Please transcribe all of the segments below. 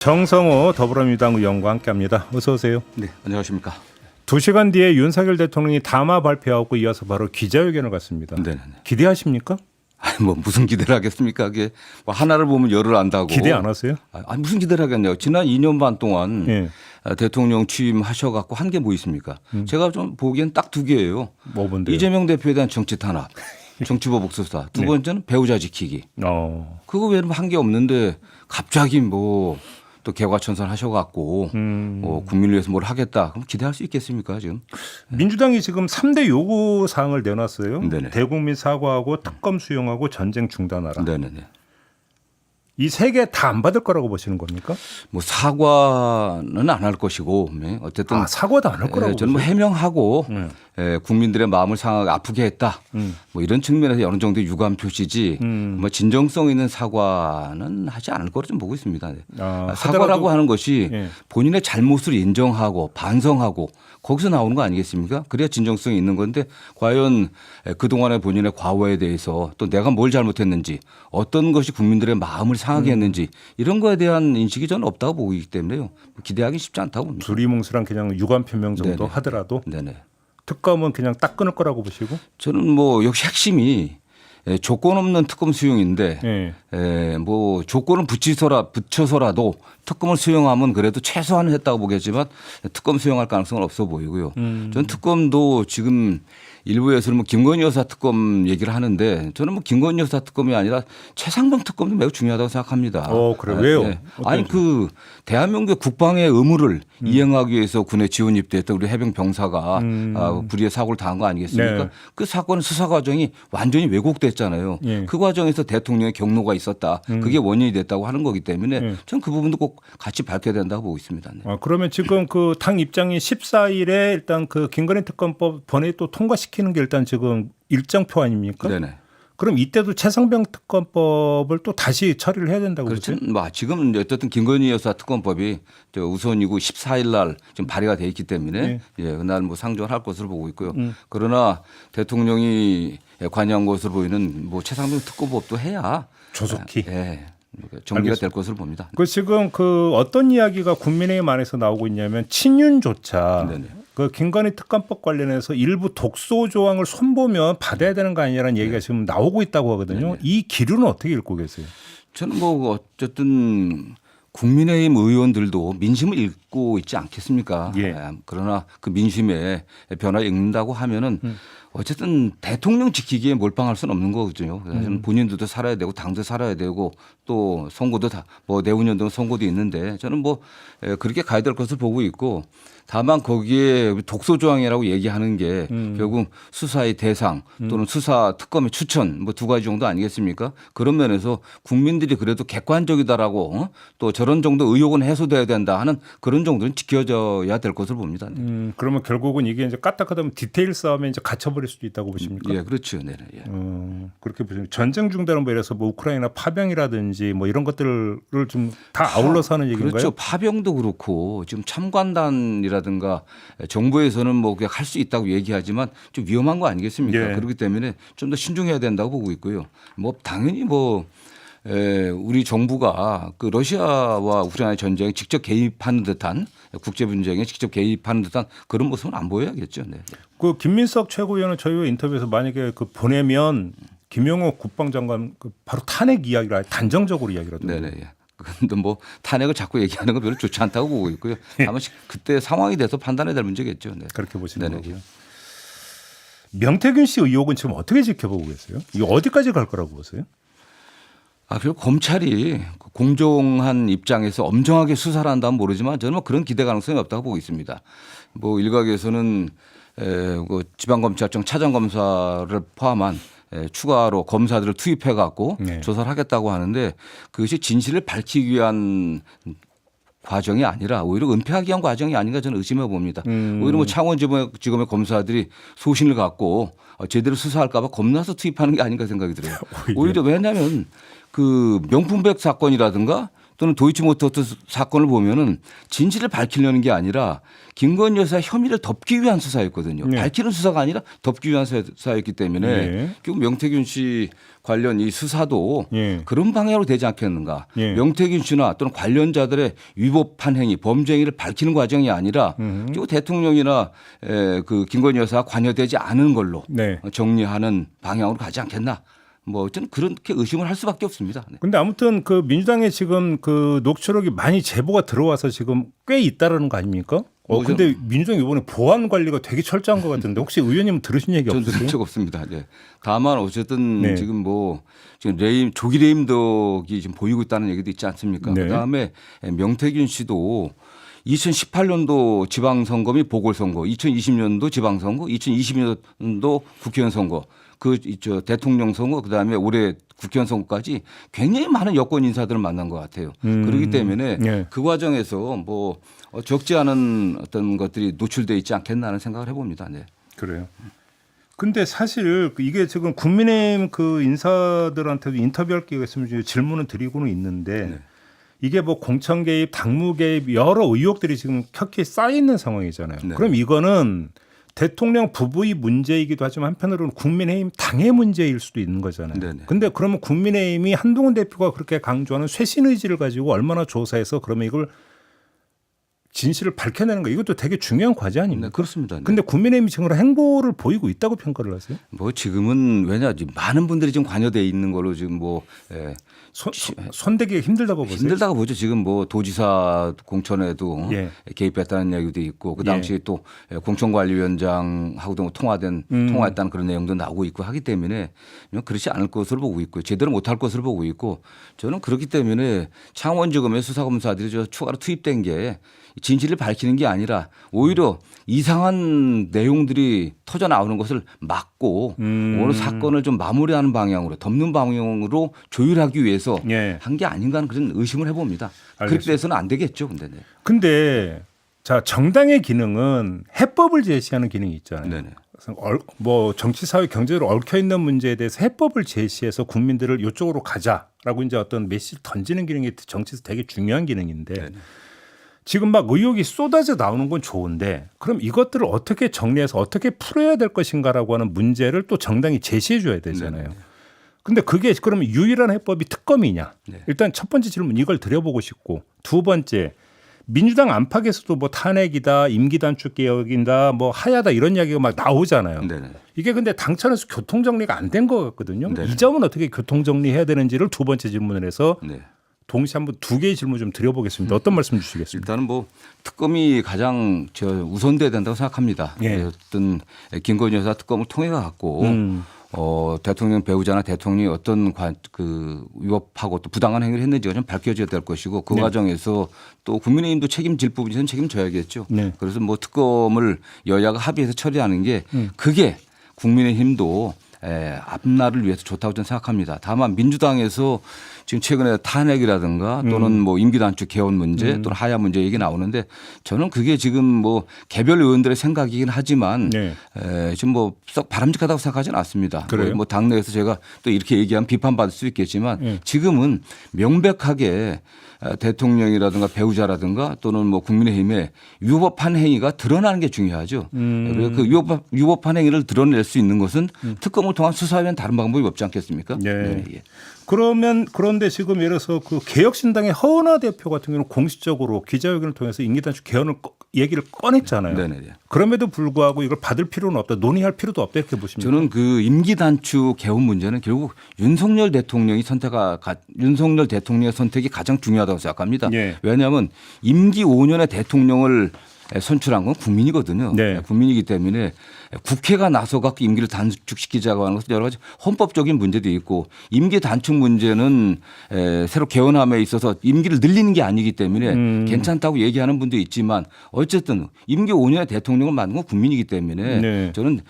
정성호 더불어민주당 의원과 함께합니다. 어서 오세요. 네, 안녕하십니까. 2시간 뒤에 윤석열 대통령이 담화 발표하고 이어서 바로 기자회견을 갖습니다. 네. 기대하십니까? 아니 뭐 무슨 기대를 하겠습니까? 그게 뭐 하나를 보면 열을 안다고. 기대 안 하세요? 아니 무슨 기대를 하겠냐고. 지난 2년 반 동안 예. 대통령 취임하셔갖고 한 게 뭐 있습니까? 제가 좀 보기엔 딱 두 개예요. 뭐 뭔데요? 이재명 대표에 대한 정치 탄압, 정치보복 수사. 두 번째는 배우자 지키기. 그거 외에는 한 게 없는데 갑자기 뭐 또 개과천선 하셔갖고 국민을 위해서 뭘 하겠다. 그럼 기대할 수 있겠습니까 지금? 민주당이 지금 3대 요구 사항을 내놨어요. 네네. 대국민 사과하고 특검 수용하고 전쟁 중단하라. 네네네. 이 세 개 다 안 받을 거라고 보시는 겁니까? 뭐 사과는 안 할 것이고 어쨌든 사과도 안 할 거라고 저는 뭐 보세요? 해명하고 국민들의 마음을 상하게 아프게 했다. 뭐 이런 측면에서 어느 정도 유감 표시지 뭐 진정성 있는 사과는 하지 않을 거로 좀 보고 있습니다. 사과라고 하는 것이 본인의 잘못을 인정하고 반성하고 거기서 나오는 거 아니겠습니까? 그래야 진정성이 있는 건데 과연 그동안의 본인의 과거에 대해서 또 내가 뭘 잘못했는지 어떤 것이 국민들의 마음을 상하게 했는지 이런 거에 대한 인식이 저는 없다고 보고 있기 때문에요. 기대하기 쉽지 않다고 봅니다. 두리뭉술한 그냥 유감 표명 정도 네네. 하더라도 네네. 특검은 그냥 딱 끊을 거라고 보시고? 저는 뭐 역시 핵심이 조건 없는 특검 수용인데 뭐 조건을 붙여서라도 특검을 수용하면 그래도 최소한은 했다고 보겠지만 특검 수용할 가능성은 없어 보이고요. 저는 특검도 지금 일부에서는 뭐 김건희 여사 특검 얘기를 하는데 저는 뭐 김건희 여사 특검이 아니라 최상병 특검도 매우 중요하다고 생각합니다. 그래 왜요? 네. 아니 그 대한민국의 국방의 의무를 이행하기 위해서 군에 지원 입대했던 우리 해병 병사가 불의의 사고를 당한 거 아니겠습니까? 네. 그 사건의 수사 과정이 완전히 왜곡됐잖아요. 그 과정에서 대통령의 경로가 있었다. 그게 원인이 됐다고 하는 거기 때문에 저는 그 부분도 꼭 같이 밝혀야 된다고 보고 있습니다. 네. 그러면 지금 그 당 입장이 14일에 일단 그 김건희 특검법 번외 또 통과시키는 게 일단 지금 일정표 아닙니까? 네네. 그럼 이때도 최상병 특검법을 또 다시 처리를 해야 된다고 그렇죠. 보세요? 뭐 지금 어쨌든 김건희 여사 특검법이 우선이고 14일 날 지금 발의가 돼 있기 때문에 그날 뭐 상정을 할 것으로 보고 있고요. 그러나 대통령이 관여한 것으로 보이는 뭐 최상병 특검법도 해야 조속히. 정리가 될 것으로 봅니다. 그 지금 그 어떤 이야기가 국민의힘 안에서 나오고 있냐면 친윤조차 네네. 그 김건희 특검법 관련해서 일부 독소 조항을 손보면 받아야 되는 거 아니냐는 얘기가 지금 나오고 있다고 하거든요. 이 기류는 어떻게 읽고 계세요? 저는 뭐 어쨌든 국민의힘 의원들도 민심을 읽고 있지 않겠습니까? 그러나 그 민심의 변화를 읽는다고 하면은 어쨌든 대통령 지키기에 몰빵할 수는 없는 거거든요. 저는 본인들도 살아야 되고 당도 살아야 되고 또 선거도 다 뭐 내후년도 선거도 있는데 저는 뭐 그렇게 가야 될 것을 보고 있고 다만 거기에 독소 조항이라고 얘기하는 게 결국 수사의 대상 또는 수사 특검의 추천 뭐 두 가지 정도 아니겠습니까? 그런 면에서 국민들이 그래도 객관적이다라고 또 저런 정도 의혹은 해소돼야 된다 하는 그런 정도는 지켜져야 될 것으로 봅니다. 그러면 결국은 이게 이제 까딱하다면 디테일 싸움에 이제 갇혀버릴 수도 있다고 보십니까? 예, 그렇죠. 네. 그렇게 보시면 전쟁 중단은 뭐 이래서 뭐 우크라이나 파병이라든지 뭐 이런 것들을 좀 다 아울러서 하는 얘기인가요? 그렇죠. 파병도 그렇고 지금 참관단이라든가 정부에서는 뭐 그냥 할 수 있다고 얘기하지만 좀 위험한 거 아니겠습니까? 그렇기 때문에 좀 더 신중해야 된다고 보고 있고요. 뭐 당연히 뭐 우리 정부가 그 러시아와 우크라이나 전쟁에 직접 개입하는 듯한 국제 분쟁에 직접 개입하는 듯한 그런 모습은 안 보여야겠죠. 네. 그 김민석 최고위원은 저희와 인터뷰에서 만약에 그 보내면 김용호 국방장관 그 바로 탄핵 이야기를 아예 단정적으로 이야기를 하더라고요. 네네. 그런데 뭐 탄핵을 자꾸 얘기하는 건 별로 좋지 않다고 보고 있고요. 다만 그때 상황이 돼서 판단해야 될 문제겠죠. 네. 그렇게 보시는 거고요. 명태균 씨 의혹은 지금 어떻게 지켜보고 계세요? 이거 어디까지 갈 거라고 보세요? 그리고 검찰이 공정한 입장에서 엄정하게 수사를 한다면 모르지만 저는 뭐 그런 기대 가능성이 없다고 보고 있습니다. 뭐 일각에서는 그 지방검찰청 차장검사를 포함한 추가로 검사들을 투입해 갖고 조사를 하겠다고 하는데 그것이 진실을 밝히기 위한 과정이 아니라 오히려 은폐하기 위한 과정이 아닌가 저는 의심해 봅니다. 오히려 뭐 창원지검의 검사들이 소신을 갖고 제대로 수사할까 봐 겁나서 투입하는 게 아닌가 생각이 들어요. 오히려 왜냐하면 그 명품백 사건이라든가 또는 도이치모터스 사건을 보면은 진실을 밝히려는 게 아니라 김건희 여사의 혐의를 덮기 위한 수사였거든요. 네. 밝히는 수사가 아니라 덮기 위한 수사였기 때문에 네. 결국 명태균 씨 관련 이 수사도 예. 그런 방향으로 되지 않겠는가. 예. 명태균 씨나 또는 관련자들의 위법한 행위, 범죄 행위를 밝히는 과정이 아니라 결국 대통령이나 그 김건희 여사가 관여되지 않은 걸로 네. 정리하는 방향으로 가지 않겠나. 뭐 어쨌든 그렇게 의심을 할 수밖에 없습니다. 네. 근데 아무튼 그 민주당에 지금 그 녹취록이 많이 제보가 들어와서 지금 꽤 있다라는 거 아닙니까? 근데 민주당 이번에 보안 관리가 되게 철저한 것 같은데 혹시 의원님 들으신 얘기 전 없으세요? 들은 적 없습니다. 네. 다만 어쨌든 네. 지금 뭐 지금 조기 레임덕이 지금 보이고 있다는 얘기도 있지 않습니까? 네. 그다음에 명태균 씨도 2018년도 지방선거 및 보궐선거, 2020년도 지방선거, 2022년도 국회의원 선거, 대통령 선거, 그다음에 올해 국회의원 선거까지 굉장히 많은 여권 인사들을 만난 것 같아요. 그렇기 때문에 네. 그 과정에서 뭐 적지 않은 어떤 것들이 노출돼 있지 않겠나 하는 생각을 해봅니다. 네. 그래요. 근데 사실 이게 지금 국민의힘 그 인사들한테도 인터뷰할 기회가 있으면 질문을 드리고는 있는데 네. 이게 뭐 공천 개입, 당무 개입 여러 의혹들이 지금 켜켜이 쌓여 있는 상황이잖아요. 네. 그럼 이거는 대통령 부부의 문제이기도 하지만 한편으로는 국민의힘 당의 문제일 수도 있는 거잖아요. 네네. 근데 그러면 국민의힘이 한동훈 대표가 그렇게 강조하는 쇄신 의지를 가지고 얼마나 조사해서 그러면 이걸 진실을 밝혀내는 거 이것도 되게 중요한 과제 아닙니까? 네, 그렇습니다. 네. 근데 국민의힘이 지금 행보를 보이고 있다고 평가를 하세요? 뭐 지금은 왜냐 많은 분들이 지금 관여돼 있는 걸로 지금 뭐 손대기가 힘들다고 보세요? 힘들다고 보죠. 지금 뭐 도지사 공천에도 예. 개입했다는 얘기도 있고 그 예. 당시에 또 공천관리위원장하고도 통화했다는 그런 내용도 나오고 있고 하기 때문에 그렇지 않을 것으로 보고 있고요. 제대로 못할 것으로 보고 있고 저는 그렇기 때문에 창원지검의 수사검사들이 추가로 투입된 게 진실을 밝히는 게 아니라 오히려 이상한 내용들이 터져 나오는 것을 막고 오늘 사건을 좀 마무리하는 방향으로 덮는 방향으로 조율하기 위해서 예. 한 게 아닌가 하는 그런 의심을 해봅니다. 그렇게 돼서는 안 되겠죠. 근데 네. 근데 자 정당의 기능은 해법을 제시하는 기능이 있잖아요. 네네. 뭐 정치, 사회, 경제로 얽혀 있는 문제에 대해서 해법을 제시해서 국민들을 이쪽으로 가자라고 이제 어떤 메시지를 던지는 기능이 정치에서 되게 중요한 기능인데 네네. 지금 막 의혹이 쏟아져 나오는 건 좋은데 그럼 이것들을 어떻게 정리해서 어떻게 풀어야 될 것인가라고 하는 문제를 또 정당이 제시해 줘야 되잖아요. 네네. 근데 그게 그러면 유일한 해법이 특검이냐? 네. 일단 첫 번째 질문 이걸 드려보고 싶고 두 번째 민주당 안팎에서도 뭐 탄핵이다, 임기 단축 개혁이다, 뭐 하야다 이런 이야기가 막 나오잖아요. 네네. 이게 근데 당천에서 교통 정리가 안 된 것 같거든요. 네네. 이 점은 어떻게 교통 정리해야 되는지를 두 번째 질문을 해서 네. 동시에 한번 두 개의 질문 좀 드려보겠습니다. 어떤 말씀 주시겠습니까? 일단은 뭐 특검이 가장 우선돼야 된다고 생각합니다. 예. 어떤 김건희 여사 특검을 통해 갖고 대통령 배우자나 대통령이 어떤 위법하고 또 부당한 행위를 했는지가 좀 밝혀져야 될 것이고 그 네. 과정에서 또 국민의힘도 책임질 부분에서는 책임져야겠죠. 네. 그래서 뭐 특검을 여야가 합의해서 처리하는 게 그게 국민의힘도 앞날을 위해서 좋다고 저는 생각합니다. 다만 민주당에서 지금 최근에 탄핵이라든가 또는 뭐 임기단축 개헌 문제 또는 하야 문제 얘기 나오는데 저는 그게 지금 뭐 개별 의원들의 생각이긴 하지만 네. 지금 뭐 썩 바람직하다고 생각하지는 않습니다. 그래요? 뭐 당내에서 제가 또 이렇게 얘기하면 비판받을 수 있겠지만 지금은 명백하게 대통령이라든가 배우자라든가 또는 뭐 국민의힘의 위법한 행위가 드러나는 게 중요하죠. 그리고 그 위법한 행위를 드러낼 수 있는 것은 특검을 통한 수사에는 다른 방법이 없지 않겠습니까? 네. 그런데 지금 예를 들어서 그 개혁신당의 허은하 대표 같은 경우는 공식적으로 기자회견을 통해서 임기단축 개헌을 얘기를 꺼냈잖아요. 네네. 그럼에도 불구하고 이걸 받을 필요는 없다, 논의할 필요도 없다 이렇게 보십니까? 저는 그 임기단축 개헌 문제는 결국 윤석열 대통령의 선택이 가장 중요하다고 생각합니다. 예. 왜냐하면 임기 5년의 대통령을 선출한 건 국민이거든요. 네. 국민이기 때문에 국회가 나서서 임기를 단축시키자고 하는 것은 여러 가지 헌법적인 문제도 있고 임기 단축 문제는 새로 개헌함에 있어서 임기를 늘리는 게 아니기 때문에 괜찮다고 얘기하는 분도 있지만 어쨌든 임기 5년의 대통령을 만든 건 국민이기 때문에 네. 저는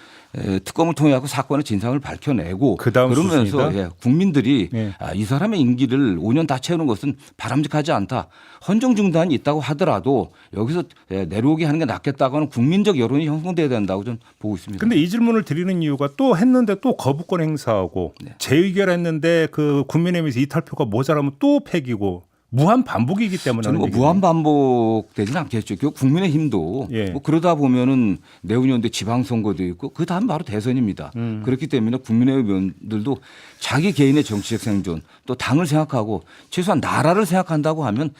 특검을 통해 갖고 사건의 진상을 밝혀내고 그다음 그러면서 수순이다? 국민들이 네. 이 사람의 임기를 5년 다 채우는 것은 바람직하지 않다. 헌정 중단이 있다고 하더라도 여기서 내려오게 하는 게 낫겠다고 하는 국민적 여론이 형성돼야 된다고 저는 보고 있습니다. 근데 이 질문을 드리는 이유가 또 했는데 또 거부권 행사하고 네. 재의결했는데 그 국민의힘에서 이탈표가 모자라면 또 패기고 무한 반복이기 때문에 저는 뭐 무한 반복되지는 않겠죠. 결국 국민의힘도 예. 뭐 그러다 보면은 내후년도 지방선거도 있고 그 다음 바로 대선입니다. 그렇기 때문에 국민의힘 의원들도 자기 개인의 정치적 생존 또 당을 생각하고 최소한 나라를 생각한다고 하면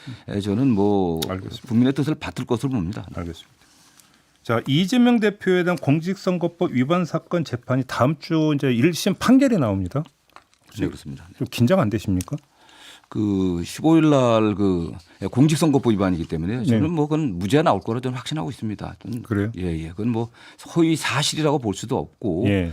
저는 뭐 알겠습니다. 국민의 뜻을 받들 것으로 봅니다. 알겠습니다. 자, 이재명 대표에 대한 공직선거법 위반 사건 재판이 다음 주 이제 1심 판결이 나옵니다. 네, 그렇습니다. 좀 긴장 안 되십니까? 그 15일 날 그 공직선거법 위반이기 때문에 저는 네. 뭐 그건 무죄가 나올 거라 저는 확신하고 있습니다. 그래요? 예, 예. 그건 뭐 허위 사실이라고 볼 수도 없고, 예.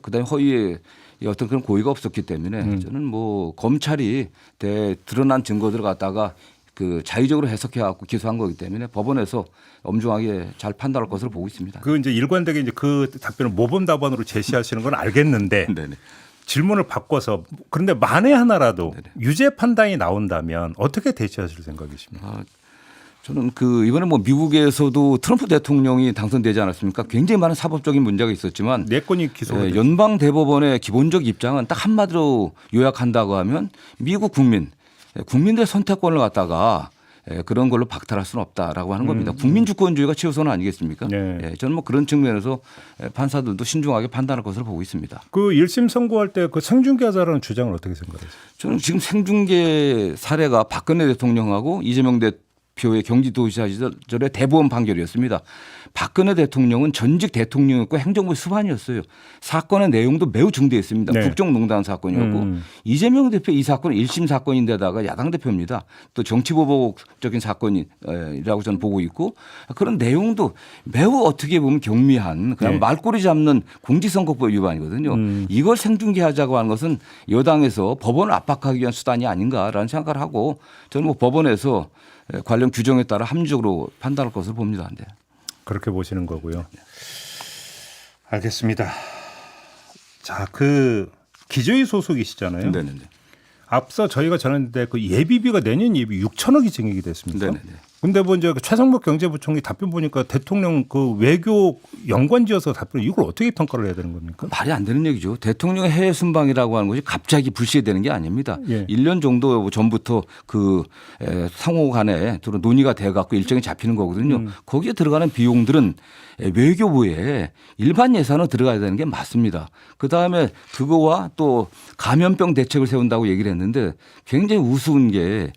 그다음에 허위에 어떤 그런 고의가 없었기 때문에 저는 뭐 검찰이 드러난 증거들을 갖다가 그 자의적으로 해석해 갖고 기소한 거기 때문에 법원에서 엄중하게 잘 판단할 것으로 보고 있습니다. 그 이제 일관되게 이제 그 답변을 모범 답안으로 제시하시는 건 알겠는데 네네. 질문을 바꿔서 그런데 만에 하나라도 네네. 유죄 판단이 나온다면 어떻게 대처하실 생각이십니까? 저는 그 이번에 뭐 미국에서도 트럼프 대통령이 당선되지 않았습니까? 굉장히 많은 사법적인 문제가 있었지만 네 건이 기소가 됐죠. 연방 대법원의 기본적 입장은 딱 한마디로 요약한다고 하면 미국 국민들의 선택권을 갖다가 그런 걸로 박탈할 수는 없다라고 하는 겁니다. 국민 주권주의가 최우선 아니겠습니까? 네. 예, 저는 뭐 그런 측면에서 판사들도 신중하게 판단할 것으로 보고 있습니다. 그 1심 선고할 때 그 생중계하자라는 주장을 어떻게 생각하세요? 저는 지금 생중계 사례가 박근혜 대통령하고 이재명 대표의 경기도지사 시절의 대법원 판결이었습니다. 박근혜 대통령은 전직 대통령이었고 행정부 수반이었어요. 사건의 내용도 매우 중대했습니다. 네. 국정농단 사건이었고 이재명 대표 이 사건은 1심 사건인데다가 야당 대표입니다. 또 정치보복적인 사건이라고 저는 보고 있고 그런 내용도 매우 어떻게 보면 경미한 그냥 네. 말꼬리 잡는 공직선거법 위반이거든요. 이걸 생중계하자고 하는 것은 여당에서 법원을 압박하기 위한 수단이 아닌가라는 생각을 하고 저는 뭐 법원에서 관련 규정에 따라 합리적으로 판단할 것으로 봅니다. 네. 그렇게 보시는 거고요. 알겠습니다. 자, 그 기저위 소속이시잖아요. 네네네. 앞서 저희가 전했는데 그 예비비가 내년 예비 6천억이 증액이 됐습니다. 네네네. 근데 뭐 이제 최상목 경제부총리 답변 보니까 대통령 그 외교 연관지어서 답변 이걸 어떻게 평가를 해야 되는 겁니까? 말이 안 되는 얘기죠. 대통령의 해외 순방이라고 하는 것이 갑자기 불시되는 게 아닙니다. 예. 1년 정도 전부터 그 상호 간에 두루 논의가 돼 갖고 일정이 잡히는 거거든요. 거기에 들어가는 비용들은 외교부에 일반 예산으로 들어가야 되는 게 맞습니다. 그다음에 그거와 또 감염병 대책을 세운다고 얘기를 했는데 굉장히 우스운 게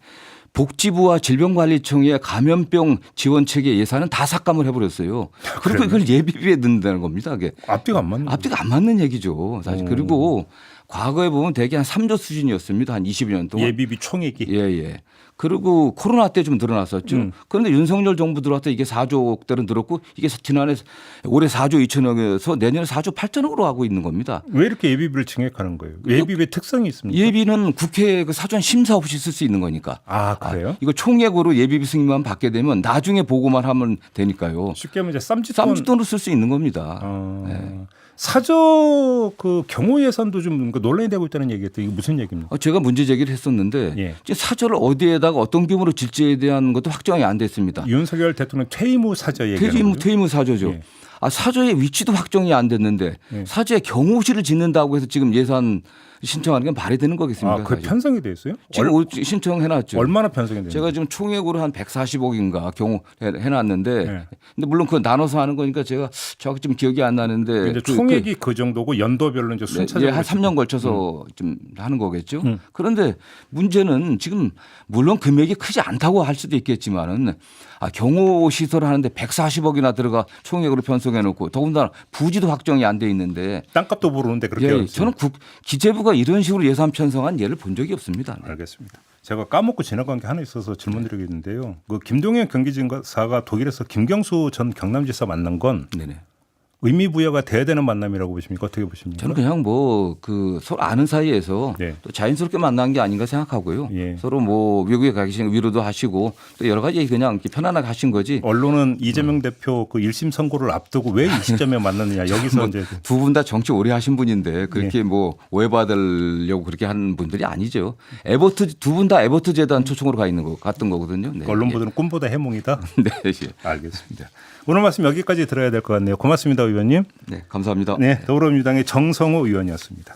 복지부와 질병관리청의 감염병 지원책의 예산은 다 삭감을 해버렸어요. 그리고 이걸 예비비에 넣는다는 겁니다. 그게. 앞뒤가 안 맞는 앞뒤가 안 맞는 얘기죠. 사실. 그리고 과거에 보면 대개 한 3조 수준이었습니다. 한 20년 동안. 예비비 총액이. 예, 예. 그리고 코로나 때 좀 늘어났었죠. 그런데 윤석열 정부 들어왔을 때 이게 4조대로 늘었고 이게 지난해 올해 4조 2천억에서 내년에 4조 8천억으로 하고 있는 겁니다. 왜 이렇게 예비비를 증액하는 거예요? 예비비의 특성이 있습니까? 예비는 국회 그 사전 심사 없이 쓸 수 있는 거니까. 아, 그래요? 이거 총액으로 예비비 승인만 받게 되면 나중에 보고만 하면 되니까요. 쉽게 하면 이제 쌈짓돈. 쌈짓돈으로 쓸 수 있는 겁니다. 네. 사저 그 경호 예산도 좀 논란이 되고 있다는 얘기했더니 이게 무슨 얘기입니까? 제가 문제 제기를 했었는데 예. 이제 사저를 어디에다가 어떤 규모로 질지에 대한 것도 확정이 안 됐습니다. 윤석열 대통령 퇴임 후 사저 얘기하는 거죠? 퇴임 후 사저죠. 예. 사저의 위치도 확정이 안 됐는데 예. 사저에 경호실을 짓는다고 해서 지금 예산 신청하는 게 말이 되는 거겠습니까? 아, 그 사실. 편성이 돼 있어요? 지금 신청해놨죠. 얼마나 편성이 되는 제가 지금 총액으로 한 140억인가 경우 해놨는데, 네. 근데 물론 그거 나눠서 하는 거니까 제가 정확히 좀 기억이 안 나는데 이제 총액이 그 정도고 연도별로 이제 순차적으로 한 3년 걸쳐서 좀 하는 거겠죠. 그런데 문제는 지금 물론 금액이 크지 않다고 할 수도 있겠지만은 경호 시설을 하는데 140억이나 들어가 총액으로 편성해 놓고 더군다나 부지도 확정이 안 돼 있는데 땅값도 모르는데 그렇게 예, 저는 기재부가 이런 식으로 예산 편성한 예를 본 적이 없습니다. 알겠습니다. 제가 까먹고 지나간 게 하나 있어서 질문드리겠는데요. 그 김동연 경기지사가 독일에서 김경수 전 경남지사 만난 건 네네. 의미 부여가 돼야 되는 만남이라고 보십니까? 어떻게 보십니까? 저는 그냥 뭐 그 서로 아는 사이에서 네. 또 자연스럽게 만난 게 아닌가 생각하고요. 예. 서로 뭐 외국에 가시는 위로도 하시고 또 여러 가지 그냥 이렇게 편안하게 하신 거지. 언론은 이재명 대표 그 1심 선고를 앞두고 왜 이 시점에 만났느냐 여기서 이제 두 분 다 정치 오래 하신 분인데 그렇게 뭐 오해받으려고 그렇게 하는 분들이 아니죠. 두 분 다 에버트 재단 초청으로 가 있는 거 같은 거거든요. 네. 언론 보도는 꿈보다 해몽이다. 네. 예. 알겠습니다. 오늘 말씀 여기까지 들어야 될 것 같네요. 고맙습니다, 의원님. 네, 감사합니다. 네, 더불어민주당의 정성호 의원이었습니다.